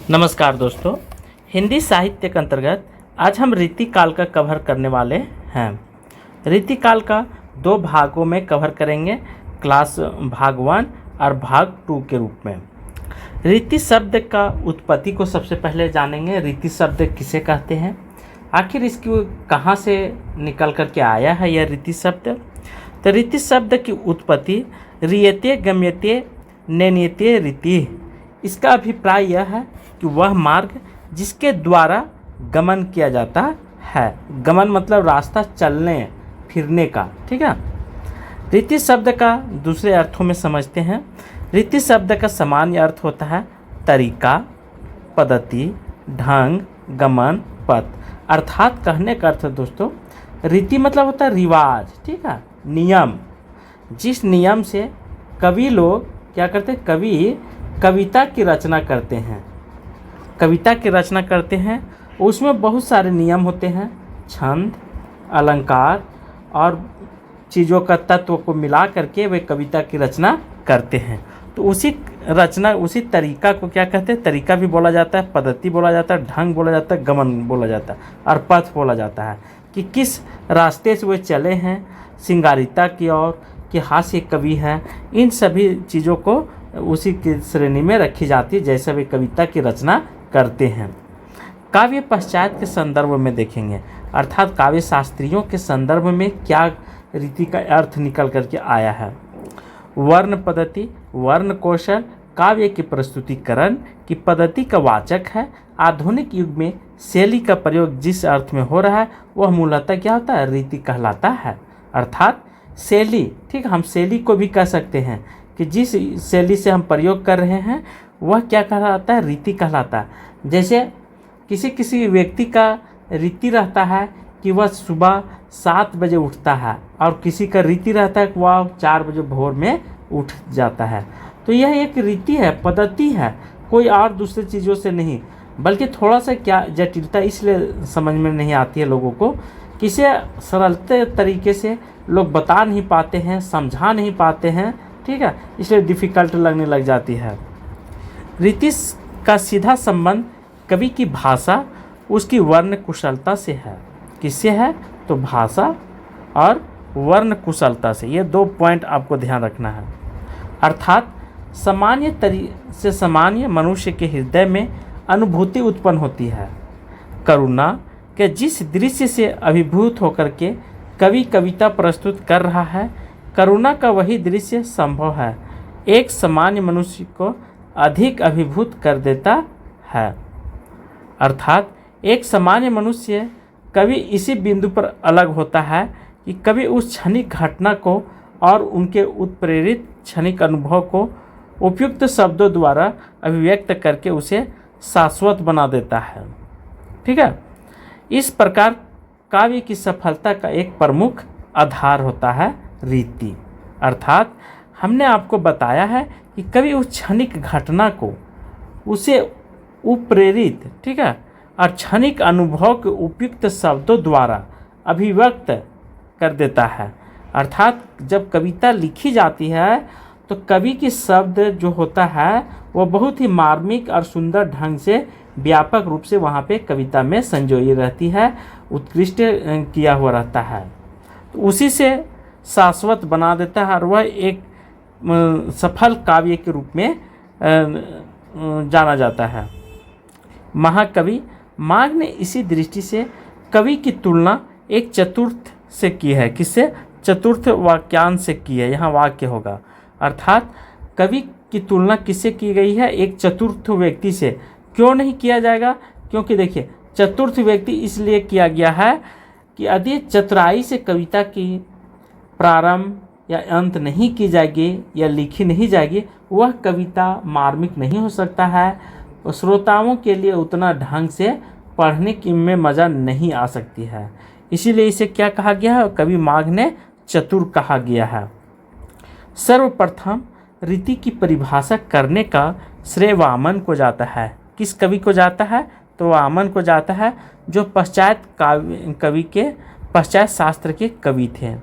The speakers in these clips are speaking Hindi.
नमस्कार दोस्तों, हिंदी साहित्य के अंतर्गत आज हम रीतिकाल का कवर करने वाले हैं। रीतिकाल का दो भागों में कवर करेंगे, क्लास भाग 1 और भाग 2 के रूप में। रीति शब्द का उत्पत्ति को सबसे पहले जानेंगे। रीति शब्द किसे कहते हैं, आखिर इसकी कहाँ से निकल कर के आया है यह रीति शब्द। तो रीति शब्द की उत्पत्ति रियते गम्यते नैनीते रीति। इसका अभिप्राय यह है कि वह मार्ग जिसके द्वारा गमन किया जाता है। गमन मतलब रास्ता चलने फिरने का, ठीक है। रीति शब्द का दूसरे अर्थों में समझते हैं। रीति शब्द का सामान्य अर्थ होता है तरीका, पद्धति, ढंग, गमन, पथ। अर्थात कहने का अर्थ दोस्तों, रीति मतलब होता है रिवाज, ठीक है, नियम। जिस नियम से कवि लोग क्या करते हैं, कवि कविता की रचना करते हैं। कविता की रचना करते हैं, उसमें बहुत सारे नियम होते हैं, छंद, अलंकार और चीज़ों का तत्व को मिला करके वे कविता की रचना करते हैं। तो उसी रचना, उसी तरीका को क्या कहते हैं, तरीका भी बोला जाता है, पद्धति बोला जाता है, ढंग बोला जाता है, गमन बोला जाता है और पथ बोला जाता है कि किस रास्ते से वे चले हैं, श्रृंगारिता की ओर कि हास्य कवि हैं। इन सभी चीज़ों को उसी की श्रेणी में रखी जाती है जैसे वे कविता की रचना करते हैं। काव्य पश्चात के संदर्भ में देखेंगे, अर्थात काव्य शास्त्रियों के संदर्भ में क्या रीति का अर्थ निकल करके आया है। वर्ण पद्धति, वर्ण कौशल काव्य की प्रस्तुतिकरण की पद्धति का वाचक है। आधुनिक युग में शैली का प्रयोग जिस अर्थ में हो रहा है वह मूलतः क्या होता है, रीति कहलाता है। अर्थात शैली, ठीक, हम शैली को भी कह सकते हैं कि जिस शैली से हम प्रयोग कर रहे हैं वह क्या कहलाता है, रीति कहलाता है। जैसे किसी किसी व्यक्ति का रीति रहता है कि वह सुबह 7 बजे उठता है और किसी का रीति रहता है कि वह 4 बजे भोर में उठ जाता है। तो यह एक रीति है, पद्धति है, कोई और दूसरी चीज़ों से नहीं, बल्कि थोड़ा सा क्या जटिलता इसलिए समझ में नहीं आती है लोगों को, किसे सरल तरीके से लोग बता नहीं पाते हैं, समझा नहीं पाते हैं, ठीक है, इसलिए डिफ़िकल्ट लगने लग जाती है। रीति का सीधा संबंध कवि की भाषा, उसकी वर्ण कुशलता से है। किससे है, तो भाषा और वर्ण कुशलता से। ये 2 पॉइंट आपको ध्यान रखना है। अर्थात सामान्य मनुष्य के हृदय में अनुभूति उत्पन्न होती है। करुणा के जिस दृश्य से अभिभूत होकर के कवि कविता प्रस्तुत कर रहा है, करुणा का वही दृश्य संभव है, एक सामान्य मनुष्य को अधिक अभिभूत कर देता है। अर्थात एक सामान्य मनुष्य कभी इसी बिंदु पर अलग होता है कि कभी उस क्षणिक घटना को और उनके उत्प्रेरित क्षणिक अनुभव को उपयुक्त शब्दों द्वारा अभिव्यक्त करके उसे शाश्वत बना देता है, ठीक है। इस प्रकार काव्य की सफलता का एक प्रमुख आधार होता है रीति। अर्थात हमने आपको बताया है कि कभी उस क्षणिक घटना को उसे उत्प्रेरित, ठीक है, और क्षणिक अनुभव के उपयुक्त शब्दों द्वारा अभिव्यक्त कर देता है। अर्थात जब कविता लिखी जाती है तो कवि की शब्द जो होता है वह बहुत ही मार्मिक और सुंदर ढंग से व्यापक रूप से वहाँ पे कविता में संजोई रहती है, उत्कृष्ट किया हुआ रहता है, तो उसी से शाश्वत बना देता है और वह एक सफल काव्य के रूप में जाना जाता है। महाकवि माघ ने इसी दृष्टि से कवि की तुलना एक चतुर्थ से की है। किससे, चतुर्थ वाक्यांश से की है, यहाँ वाक्य होगा। अर्थात कवि की तुलना किससे की गई है, एक चतुर्थ व्यक्ति से। क्यों नहीं किया जाएगा, क्योंकि देखिए चतुर्थ व्यक्ति इसलिए किया गया है कि यदि चतुराई से कविता की प्रारंभ या अंत नहीं की जाएगी या लिखी नहीं जाएगी, वह कविता मार्मिक नहीं हो सकता है और श्रोताओं के लिए उतना ढंग से पढ़ने की में मज़ा नहीं आ सकती है। इसीलिए इसे क्या कहा गया है, कवि माघ ने चतुर कहा गया है। सर्वप्रथम रीति की परिभाषा करने का श्रेय वामन को जाता है। किस कवि को जाता है, तो वामन को जाता है, जो पश्चात कवि के पश्चात शास्त्र के कवि थे।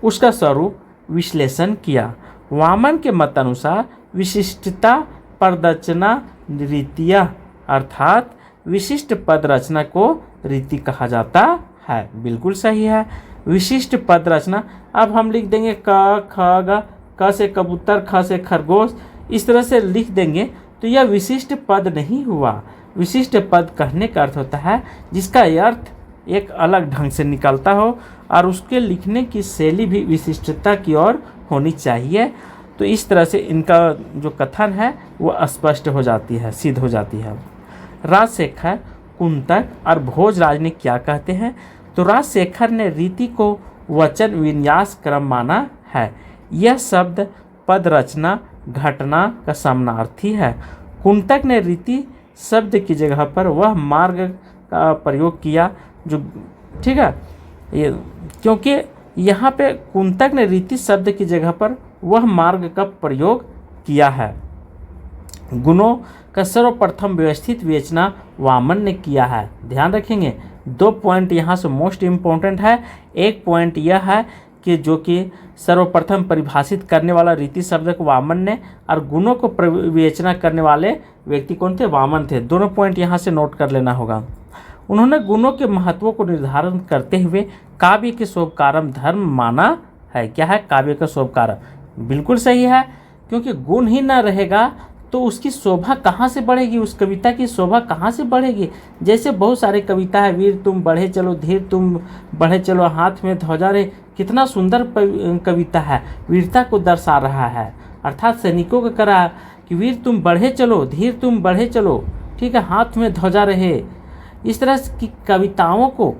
उसका स्वरूप विश्लेषण किया। वामन के मतानुसार विशिष्टता, प्रदर्शना, रीतियाँ अर्थात विशिष्ट पद रचना को रीति कहा जाता है। बिल्कुल सही है, विशिष्ट पद रचना। अब हम लिख देंगे क ख ग, क से कबूतर, ख से खरगोश, इस तरह से लिख देंगे तो यह विशिष्ट पद नहीं हुआ। विशिष्ट पद कहने का अर्थ होता है जिसका अर्थ एक अलग ढंग से निकलता हो और उसके लिखने की शैली भी विशिष्टता की ओर होनी चाहिए। तो इस तरह से इनका जो कथन है वो स्पष्ट हो जाती है, सिद्ध हो जाती है। राजशेखर, कुंतक और भोजराज ने क्या कहते हैं? तो राजशेखर ने रीति को वचन विन्यास क्रम माना है। यह शब्द पद रचना घटना का समानार्थी है। कुंतक ने रीति शब्द की जगह पर वह मार्ग का प्रयोग किया जो, ठीक है, ये क्योंकि यहाँ पे कुंतक ने रीति शब्द की जगह पर वह मार्ग का प्रयोग किया है। गुणों का सर्वप्रथम व्यवस्थित विवेचना वामन ने किया है। ध्यान रखेंगे, 2 पॉइंट यहाँ से मोस्ट इम्पोर्टेंट है। एक पॉइंट यह है कि जो कि सर्वप्रथम परिभाषित करने वाला रीति शब्द को वामन ने, और गुणों को विवेचना करने वाले व्यक्ति कौन थे? वामन थे। दोनों पॉइंट यहाँ से नोट कर लेना होगा। उन्होंने गुणों के महत्व को निर्धारण करते हुए काव्य के शोभकारम धर्म माना है। क्या है? काव्य का शोभकारम। बिल्कुल सही है, क्योंकि गुण ही न रहेगा तो उसकी शोभा कहाँ से बढ़ेगी, उस कविता की शोभा कहाँ से बढ़ेगी। जैसे बहुत सारे कविता है, वीर तुम बढ़े चलो, धीर तुम बढ़े चलो, हाथ में ध्वजा रे, कितना सुंदर कविता है, वीरता को दर्शा रहा है। अर्थात सैनिकों को करा कि वीर तुम बढ़े चलो, धीर तुम बढ़े चलो, ठीक है, हाथ में ध्वजा रहे। इस तरह की कविताओं को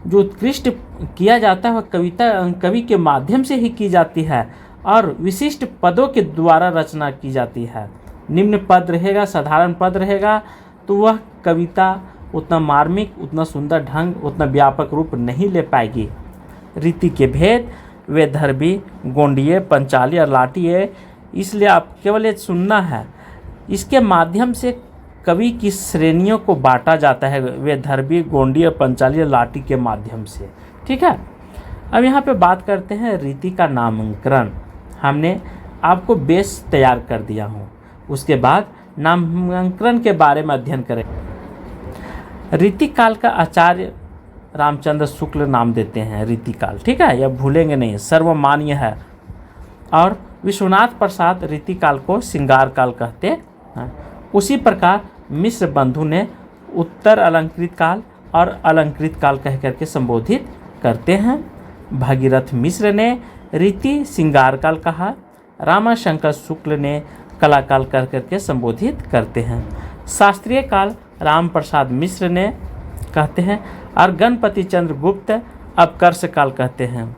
जो उत्कृष्ट किया जाता है वह कवि के माध्यम से ही की जाती है और विशिष्ट पदों के द्वारा रचना की जाती है। निम्न पद रहेगा, साधारण पद रहेगा, तो वह कविता उतना मार्मिक, उतना सुंदर ढंग, उतना व्यापक रूप नहीं ले पाएगी। रीति के भेद वे धरबी, गोंडिये, पंचाली और लाटिये, इसलिए आप केवल ये सुनना है। इसके माध्यम से कवि की श्रेणियों को बांटा जाता है, वे धरबी, गोंडिये, पंचाली और लाटी के माध्यम से। ठीक है, अब यहाँ पे बात करते हैं रीति का नामांकन। हमने आपको बेस तैयार कर दिया हूँ, उसके बाद नामांकन के बारे में अध्ययन करें। रीतिकाल का आचार्य रामचंद्र शुक्ल नाम देते हैं रीतिकाल, ठीक है, यह भूलेंगे नहीं, सर्वमान्य है। और विश्वनाथ प्रसाद रीतिकाल को श्रृंगार काल कहते हैं। उसी प्रकार मिश्र बंधु ने उत्तर अलंकृत काल और अलंकृत काल कह करके संबोधित करते हैं। भगीरथ मिश्र ने रीति श्रृंगार काल कहा। रामाशंकर शुक्ल ने कला काल कह करके संबोधित करते हैं। शास्त्रीय काल राम प्रसाद मिश्र ने कहते हैं और गणपति चंद्र गुप्त अपकर्ष काल कहते हैं।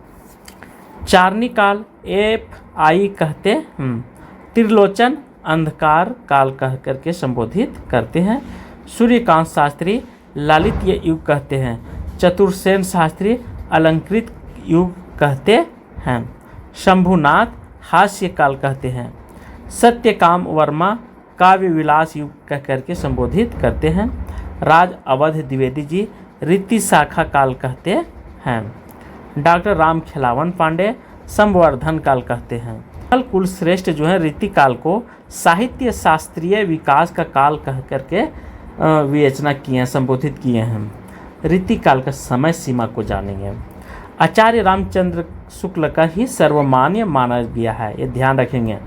चारनी काल FI कहते हैं। त्रिलोचन अंधकार काल कह करके संबोधित करते हैं। सूर्यकांत शास्त्री ललित युग कहते हैं। चतुर्सेन शास्त्री अलंकृत युग कहते हैं। शंभुनाथ हास्य काल कहते हैं। सत्यकाम वर्मा काव्य विलास युग कह करके संबोधित करते हैं। राज अवध द्विवेदी जी रीति शाखा काल कहते हैं। डॉक्टर राम खिलावन पांडे संवर्धन काल कहते हैं। कुल श्रेष्ठ जो है रीति काल को साहित्य शास्त्रीय विकास का काल कह करके विवेचना किए हैं, संबोधित किए हैं। रीति काल का समय सीमा को जानेंगे। आचार्य रामचंद्र शुक्ल का ही सर्वमान्य माना गया है, ये ध्यान रखेंगे।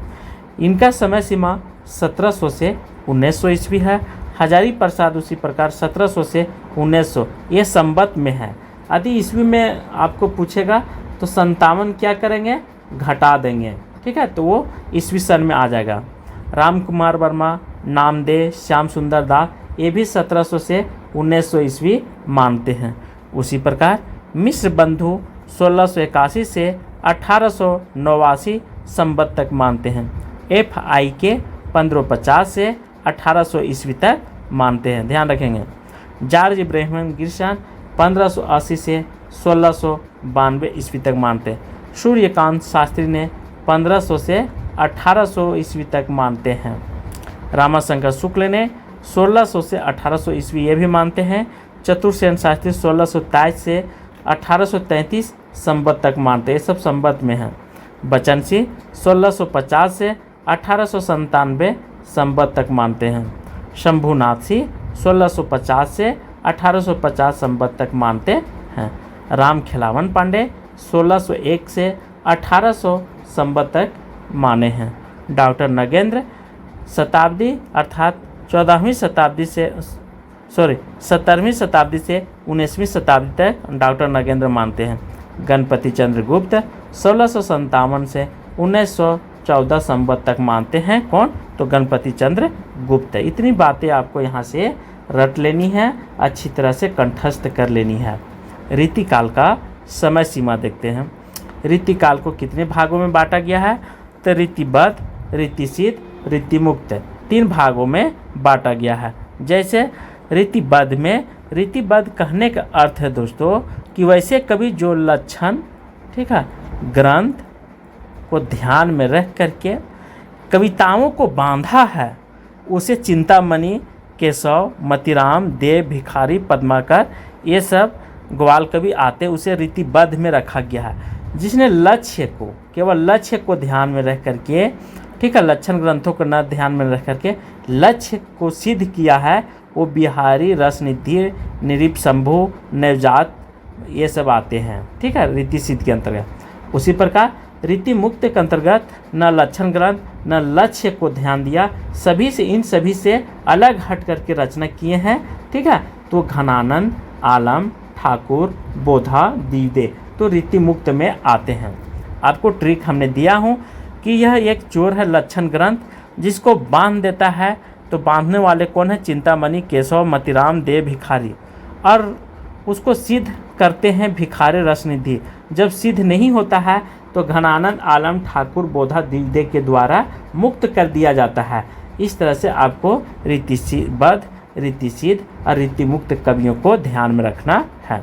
इनका समय सीमा 1700 से 1900 ईस्वी है। हजारी प्रसाद उसी प्रकार 1700 से 1900, ये संवत में है। यदि ईस्वी में आपको पूछेगा तो 57 क्या करेंगे, घटा देंगे, ठीक है, तो वो ईस्वी सन में आ जाएगा। राम कुमार वर्मा, नामदेव, श्याम सुंदर दास, ये भी 1700 से 1900 ईस्वी मानते हैं। उसी प्रकार मिश्र बंधु 1681 से 1889 संवत तक मानते हैं। FI के 1550 से 1800 ईस्वी तक मानते हैं, ध्यान रखेंगे। जॉर्ज इब्राहिम गिरशन 1580 से 1692 ईस्वी तक मानते हैं। सूर्यकांत शास्त्री ने 1500 से 1800 ईस्वी तक मानते हैं। रामाशंकर शुक्ल ने 1600 से 1800 ईस्वी ये भी मानते हैं। चतुर्सेन शास्त्री 1623 से 1833 संवत तक मानते हैं, ये सब संवत में हैं। बचन सिंह 1650 से 1897 संवत तक मानते हैं। शंभुनाथ सिंह 1650 से 1850 संवत तक मानते हैं। राम खिलावन पांडे 1601 से 1800 संवत तक माने हैं। डॉक्टर नगेंद्र शताब्दी अर्थात 17वीं शताब्दी से 19वीं शताब्दी तक डॉक्टर नगेंद्र मानते हैं। गणपति चंद्र गुप्त 1657 से 1914 संवत तक मानते हैं। कौन? तो गणपति चंद्र गुप्त। इतनी बातें आपको यहाँ से रट लेनी है, अच्छी तरह से कंठस्थ कर लेनी है। रीतिकाल का समय सीमा देखते हैं। रीतिकाल को कितने भागों में बांटा गया है? तो रीतिबद्ध, रीतिसिद्ध, रीतिमुक्त 3 भागों में बांटा गया है। जैसे रीतिबद्ध में, रीतिबद्ध कहने का अर्थ है दोस्तों कि वैसे कभी जो लक्षण, ठीक है, ग्रंथ को ध्यान में रख करके कविताओं को बांधा है, उसे चिंतामणि, केशव, मतीराम, देव, भिखारी, पद्माकर, ये सब ग्वाल कवि आते, उसे रीतिबद्ध में रखा गया है। जिसने लक्ष्य को, केवल लक्ष्य को ध्यान में रख करके, ठीक है, लक्षण ग्रंथों को न ध्यान में रख करके लक्ष्य को सिद्ध किया है, वो बिहारी, रसनिधि, निरीप शंभु, नवजात, ये सब आते हैं, ठीक है, रीति सिद्ध के अंतर्गत। उसी प्रकार रीति मुक्त के अंतर्गत न लक्षण ग्रंथ न लक्ष्य को ध्यान दिया, सभी से, इन सभी से अलग हट करके रचना किए हैं, ठीक है। तो घनानंद, आलम, ठाकुर, बोधा, दीवदे तो रीति मुक्त में आते हैं। आपको ट्रिक हमने दिया हूँ कि यह एक चोर है लक्षण ग्रंथ, जिसको बांध देता है। तो बांधने वाले कौन है? चिंतामणि, केशव, मतीराम, देव, भिखारी, और उसको सिद्ध करते हैं भिखारी, रसनिधि। जब सिद्ध नहीं होता है तो घनानंद, आलम, ठाकुर, बोधा, दीवदे के द्वारा मुक्त कर दिया जाता है। इस तरह से आपको रीतिबद्ध, रीतिसिद्ध और रीतिमुक्त कवियों को ध्यान में रखना है।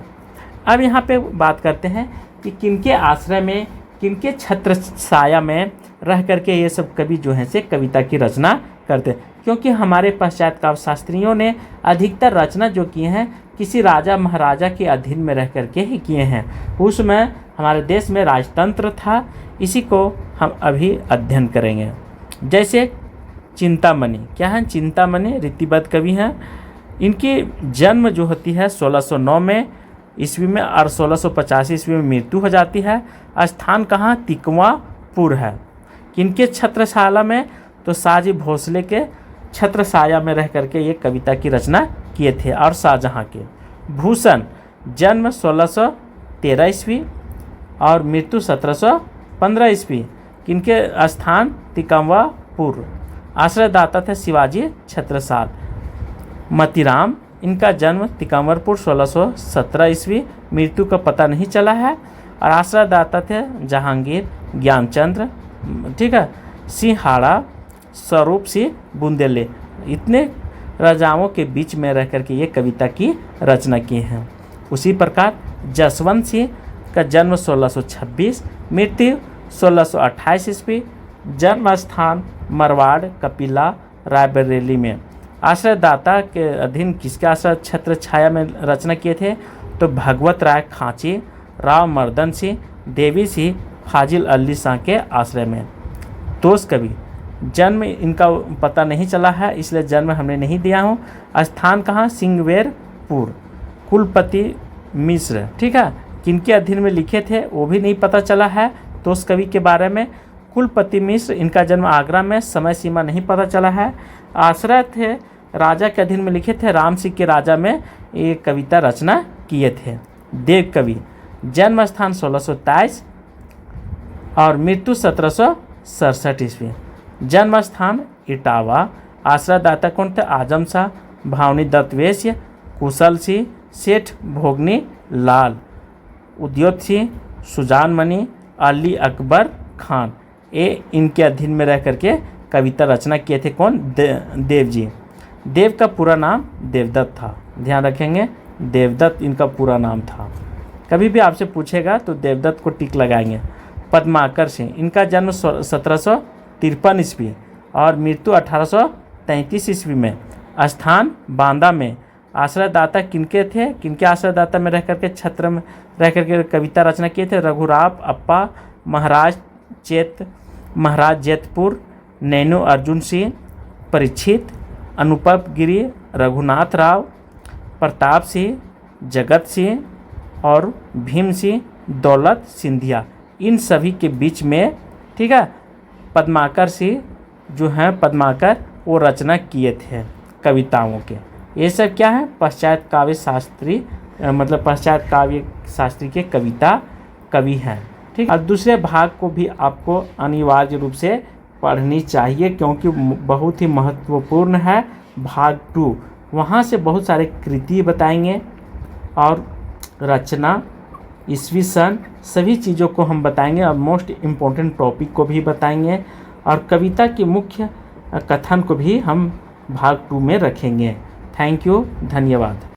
अब यहाँ पे बात करते हैं कि किनके आश्रय में, किनके छत्र छाया में रह करके ये सब कवि जो हैं से कविता की रचना करते हैं। क्योंकि हमारे पश्चात काव्य शास्त्रियों ने अधिकतर रचना जो किए हैं किसी राजा महाराजा के अधीन में रह करके ही किए हैं। उसमें हमारे देश में राजतंत्र था, इसी को हम अभी अध्ययन करेंगे। जैसे चिंतामणि, क्या है? चिंतामणि रीतिबद्ध कवि हैं। इनकी जन्म जो होती है 1609 में ईस्वी में और 1685 ईस्वी में मृत्यु हो जाती है। स्थान कहाँ? तिकवापुर है। किनके छत्रशाला में? तो शाहजी भोसले के छत्रछाया में रह करके ये कविता की रचना किए थे। और शाहजहाँ के भूषण, जन्म 1613 ईस्वी और मृत्यु 1715 ईस्वी। किनके स्थान? तिकवापुर। आश्रयदाता थे शिवाजी छत्रसाल। मतीराम, इनका जन्म तिकवापुर 1617 ईस्वी, मृत्यु का पता नहीं चला है। और आश्रयदाता थे जहांगीर, ज्ञानचंद्र, ठीक है, सिंहाड़ा, स्वरूप सिंह बुंदेले। इतने राजाओं के बीच में रह करके ये कविता की रचना की हैं। उसी प्रकार जसवंत सिंह का जन्म 1626, मृत्यु 1628 ईस्वी। जन्म स्थान मरवाड़, कपिला, रायबरेली में। आश्रयदाता के अधीन किसके आश्रय छत्र छाया में रचना किए थे? तो भगवत राय खांची, राव मर्दन सिंह, देवी सिंह, फाजिल अली शाह के आश्रय में। तोष कवि, जन्म इनका पता नहीं चला है, इसलिए जन्म हमने नहीं दिया हूँ। स्थान कहाँ? सिंगवेरपुर। कुलपति मिश्र, ठीक है, किनके अधीन में लिखे थे वो भी नहीं पता चला है तोष कवि के बारे में। कुलपति मिश्र, इनका जन्म आगरा में, समय सीमा नहीं पता चला है। आश्रय थे राजा के अधीन में लिखे थे, राम सिंह के राजा में ये कविता रचना किए थे। देव कवि, जन्म स्थान 1623 और मृत्यु 1767 ईस्वी। जन्म स्थान इटावा। आश्रयदाता कौन थे? आजम शाह, भावनी दत्त वैश्य, कुशल सिंह, सेठ भोगनी लाल, उद्योत सिंह, सुजान मणि, अली अकबर खान। ये इनके अधीन में रह करके कविता रचना किए थे। कौन? देव जी। देव का पूरा नाम देवदत्त था, ध्यान रखेंगे, देवदत्त इनका पूरा नाम था। कभी भी आपसे पूछेगा तो देवदत्त को टिक लगाएंगे। पद्माकर सिंह, इनका जन्म 1753 ईस्वी और मृत्यु 1833 ईस्वी में। स्थान बांदा में। आश्रयदाता किनके थे? किनके आश्रयदाता में रह करके छत्र में रह करके कविता रचना किए थे? रघुराव अप्पा, महाराज जेतपुर, नैनो अर्जुन सिंह, परीक्षित, अनुपम गिरी, रघुनाथ राव, प्रताप सिंह, जगत सिंह और भीम सिंह, दौलत सिंधिया, इन सभी के बीच में, ठीक है, पद्माकर सिंह जो हैं, पद्माकर वो रचना किए थे कविताओं के। ये सब क्या है, पश्चात काव्य शास्त्री मतलब पश्चात काव्य शास्त्री के कविता कवि हैं, ठीक। और दूसरे भाग को भी आपको अनिवार्य रूप से पढ़नी चाहिए क्योंकि बहुत ही महत्वपूर्ण है। भाग 2 वहाँ से बहुत सारे कृति बताएंगे और रचना, ईस्वी सन, सभी चीज़ों को हम बताएंगे और मोस्ट इम्पोर्टेंट टॉपिक को भी बताएंगे और कविता की मुख्य कथन को भी हम भाग 2 में रखेंगे। थैंक यू, धन्यवाद।